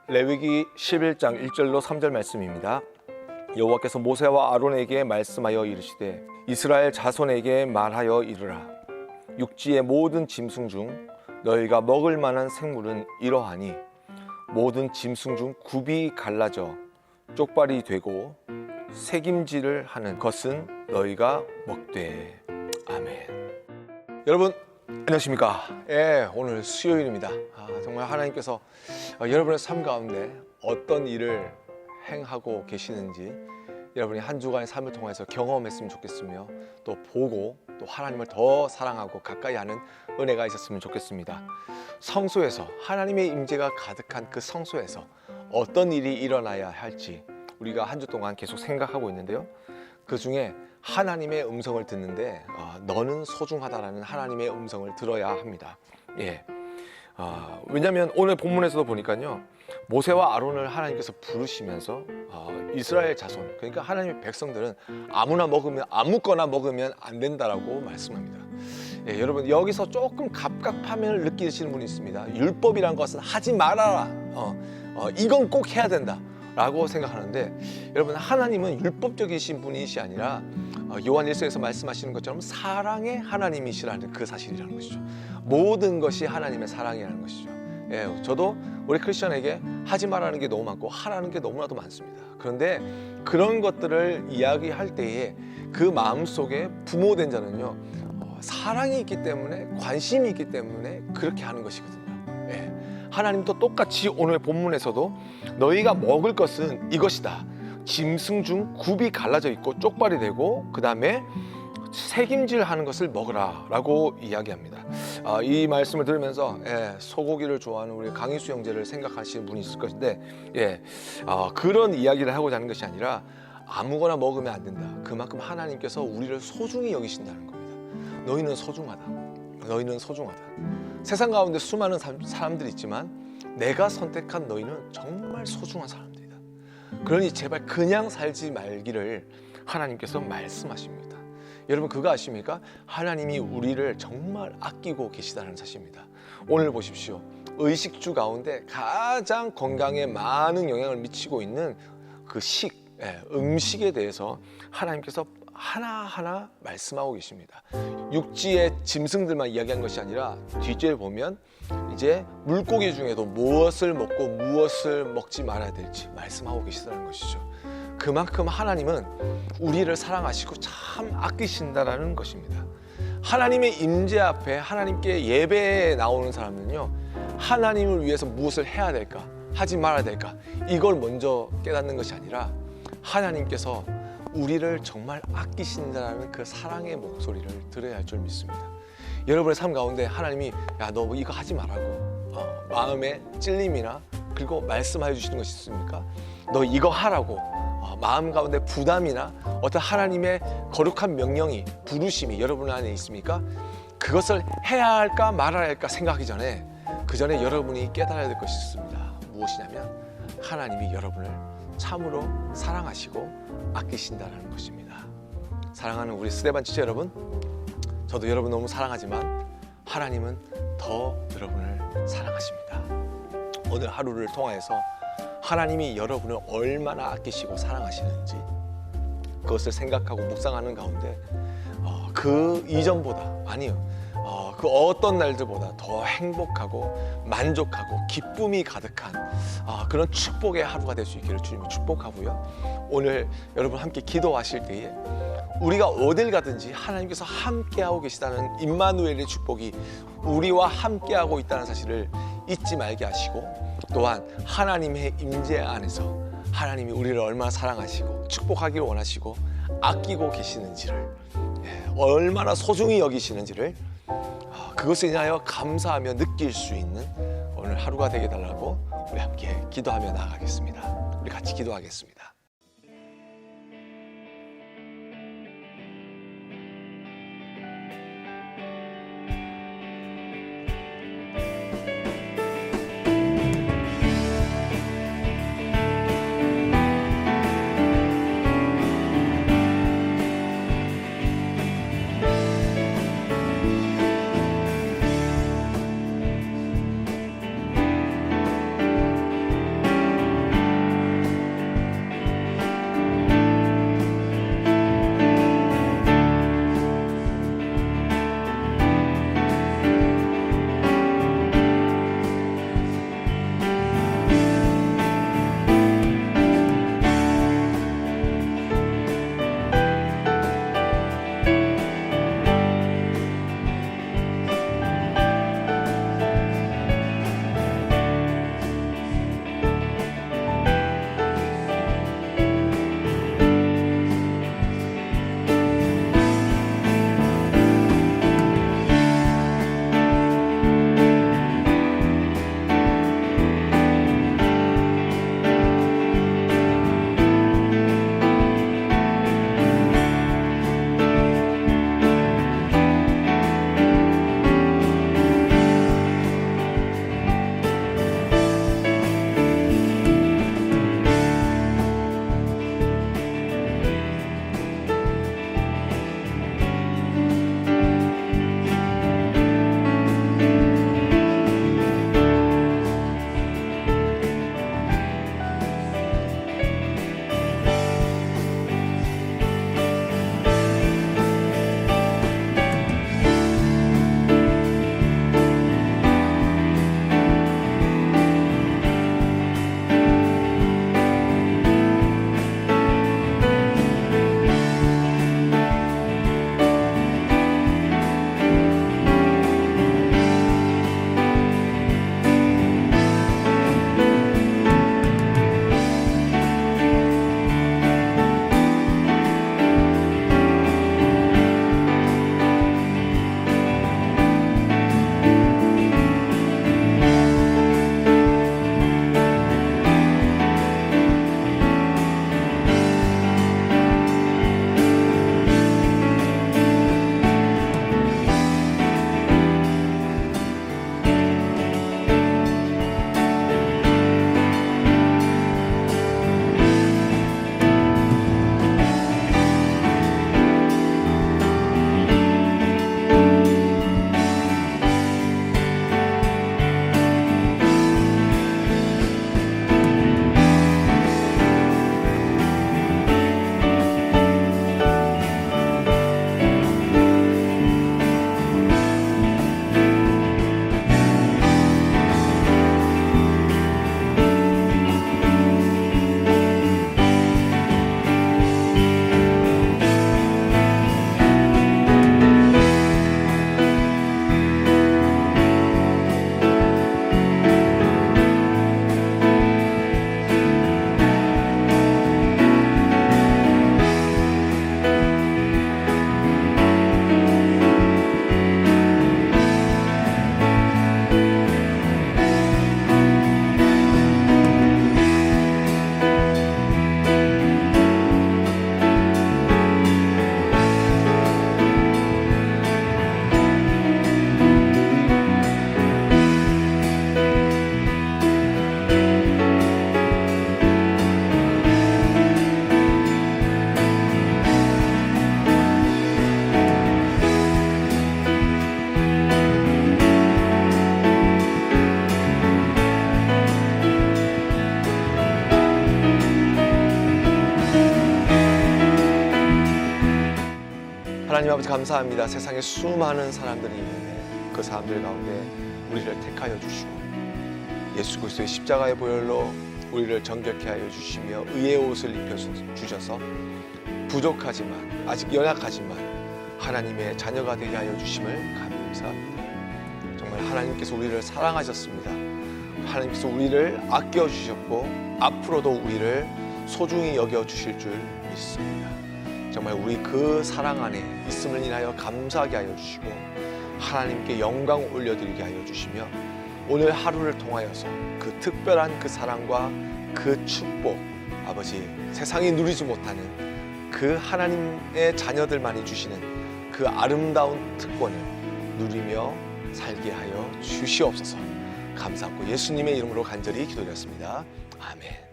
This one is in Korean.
레위기 11장 1절로 3절 말씀입니다. 여호와께서 모세와 아론에게 말씀하여 이르시되 이스라엘 자손에게 말하여 이르라. 육지의 모든 짐승 중 너희가 먹을 만한 생물은 이러하니 모든 짐승 중 굽이 갈라져 쪽발이 되고 새김질을 하는 것은 너희가 먹되. 아멘. 여러분 안녕하십니까? 오늘 수요일입니다. 정말 하나님께서 여러분의 삶 가운데 어떤 일을 행하고 계시는지 여러분이 한 주간의 삶을 통해서 경험했으면 좋겠으며 또 보고 또 하나님을 더 사랑하고 가까이 하는 은혜가 있었으면 좋겠습니다. 성소에서 하나님의 임재가 가득한 그 성소에서 어떤 일이 일어나야 할지 우리가 한 주 동안 계속 생각하고 있는데요. 그 중에 하나님의 음성을 듣는데 너는 소중하다라는 하나님의 음성을 들어야 합니다. 왜냐하면 오늘 본문에서도 보니까요, 모세와 아론을 하나님께서 부르시면서 이스라엘 자손, 그러니까 하나님의 백성들은 아무거나 먹으면 안 된다라고 말씀합니다. 여러분 여기서 조금 갑갑함을 느끼시는 분이 있습니다. 율법이란 것은 하지 말아라, 이건 꼭 해야 된다 라고 생각하는데, 여러분 하나님은 율법적이신 분이시 아니라 요한 1서에서 말씀하시는 것처럼 사랑의 하나님이시라는 그 사실이라는 것이죠. 모든 것이 하나님의 사랑이라는 것이죠. 저도 우리 크리스천에게 하지 말라는 게 너무 많고 하라는 게 너무나도 많습니다. 그런데 그런 것들을 이야기할 때에 그 마음속에 부모된 자는요, 사랑이 있기 때문에, 관심이 있기 때문에 그렇게 하는 것이거든요. 하나님도 똑같이 오늘 본문에서도 너희가 먹을 것은 이것이다. 짐승 중 굽이 갈라져 있고 쪽발이 되고 그 다음에 새김질 하는 것을 먹으라 라고 이야기합니다. 이 말씀을 들으면서 소고기를 좋아하는 우리 강희수 형제를 생각하시는 분이 있을 것인데, 그런 이야기를 하고자 하는 것이 아니라 아무거나 먹으면 안 된다. 그만큼 하나님께서 우리를 소중히 여기신다는 겁니다. 너희는 소중하다. 너희는 소중하다. 세상 가운데 수많은 사람들이 있지만 내가 선택한 너희는 정말 소중한 사람들이다. 그러니 제발 그냥 살지 말기를 하나님께서 말씀하십니다. 여러분 그거 아십니까? 하나님이 우리를 정말 아끼고 계시다는 사실입니다. 오늘 보십시오. 의식주 가운데 가장 건강에 많은 영향을 미치고 있는 그 음식에 대해서 하나님께서 하나하나 말씀하고 계십니다. 육지의 짐승들만 이야기한 것이 아니라 뒷줄을 보면 이제 물고기 중에도 무엇을 먹고 무엇을 먹지 말아야 될지 말씀하고 계시다는 것이죠. 그만큼 하나님은 우리를 사랑하시고 참 아끼신다라는 것입니다. 하나님의 임재 앞에 하나님께 예배에 나오는 사람은요, 하나님을 위해서 무엇을 해야 될까, 하지 말아야 될까, 이걸 먼저 깨닫는 것이 아니라 하나님께서 우리를 정말 아끼신다는 그 사랑의 목소리를 들어야 할 줄 믿습니다. 여러분의 삶 가운데 하나님이 너 이거 하지 말라고 마음에 찔림이나 그리고 말씀해 주시는 것이 있습니까? 너 이거 하라고 마음 가운데 부담이나 어떤 하나님의 거룩한 명령이, 부르심이 여러분 안에 있습니까? 그것을 해야 할까 말아야 할까 생각하기 전에 그 전에 여러분이 깨달아야 될 것이 있습니다. 무엇이냐면 하나님이 여러분을 참으로 사랑하시고 아끼신다는 것입니다. 사랑하는 우리 스데반 지체 여러분, 저도 여러분 너무 사랑하지만 하나님은 더 여러분을 사랑하십니다. 오늘 하루를 통하여서 하나님이 여러분을 얼마나 아끼시고 사랑하시는지 그것을 생각하고 묵상하는 가운데 그 이전보다, 그 어떤 날들보다 더 행복하고 만족하고 기쁨이 가득한 그런 축복의 하루가 될 수 있기를 주님을 축복하고요. 오늘 여러분 함께 기도하실 때에 우리가 어딜 가든지 하나님께서 함께하고 계시다는 임마누엘의 축복이 우리와 함께하고 있다는 사실을 잊지 말게 하시고, 또한 하나님의 임재 안에서 하나님이 우리를 얼마나 사랑하시고 축복하기를 원하시고 아끼고 계시는지를, 얼마나 소중히 여기시는지를 그것에 인하여 감사하며 느낄 수 있는 오늘 하루가 되게 달라고 우리 함께 기도하며 나아가겠습니다. 우리 같이 기도하겠습니다. 하나님 아버지 감사합니다. 세상에 수많은 사람들이 있는데 그 사람들 가운데 우리를 택하여 주시고 예수 그리스도의 십자가의 보혈로 우리를 정결케 하여 주시며 의의 옷을 입혀주셔서 부족하지만 아직 연약하지만 하나님의 자녀가 되게 하여 주심을 감사합니다. 정말 하나님께서 우리를 사랑하셨습니다. 하나님께서 우리를 아껴주셨고 앞으로도 우리를 소중히 여겨주실 줄 믿습니다. 정말 우리 그 사랑 안에 있음을 인하여 감사하게 하여 주시고 하나님께 영광 올려드리게 하여 주시며 오늘 하루를 통하여서 그 특별한 그 사랑과 그 축복 아버지 세상이 누리지 못하는 그 하나님의 자녀들만이 주시는 그 아름다운 특권을 누리며 살게 하여 주시옵소서. 감사하고 예수님의 이름으로 간절히 기도드렸습니다. 아멘.